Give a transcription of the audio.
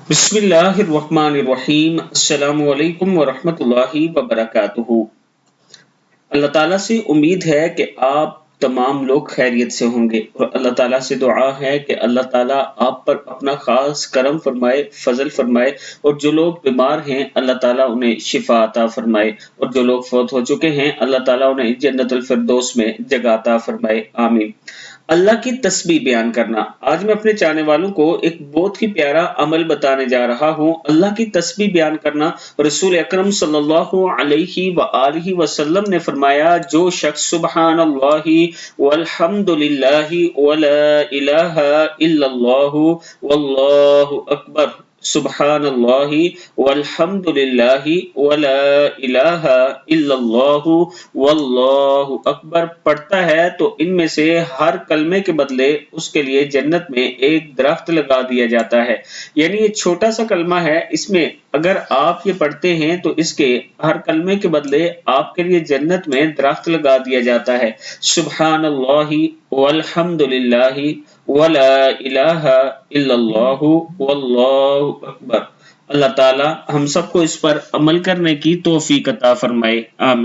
बिस्मिल्लाहिर्रहमानिर्रहीम। अस्सलामु अलैकुम वरहमतुल्लाहि वबरकातुहू। अल्लाह ताला से उम्मीद है कि आप तमाम लोग खैरियत से होंगे और अल्लाह ताला से दुआ है कि अल्लाह ताला आप पर अपना खास करम फरमाए, फजल फरमाए और जो लोग बीमार हैं अल्लाह ताला उन्हें शिफा अता फरमाए और जो लोग फौत हो चुके हैं अल्लाह ताला उन्हें जन्नतुल फिरदौस में जगह अता फरमाए, आमीन। अल्लाह की तस्बीह बयान करना। आज मैं अपने चाहने वालों को एक बहुत ही प्यारा अमल बताने जा रहा हूँ। अल्लाह की तस्बीह बयान करना। रसूल अकरम सल्लल्लाहु अलैहि व आलिहि वसल्लम ने फरमाया, जो शख्स सुब्हानल्लाहि वल्हम्दुलिल्लाहि वला इलाहा इल्लल्लाहु वल्लाहु अकबर, सुब्हानल्लाहि वल्हम्दुलिल्लाहि वला इलाहा इल्लल्लाहु वल्लाहु अकबर पढ़ता है तो इनमें से हर कलमे के बदले उसके लिए जन्नत में एक दरख्त लगा दिया जाता है। यानी ये छोटा सा कलमा है, इसमें अगर आप ये पढ़ते हैं तो इसके हर कलमे के बदले आपके लिए जन्नत में दरख्त लगा दिया जाता है। सुब्हानल्लाहि वल्हम्दुलिल्लाहि वला इलाहा इल्लल्लाहु वल्लाहु अकबर। अल्लाह ताला हम सबको इस पर अमल करने की तौफीक अता फरमाए, आमीन।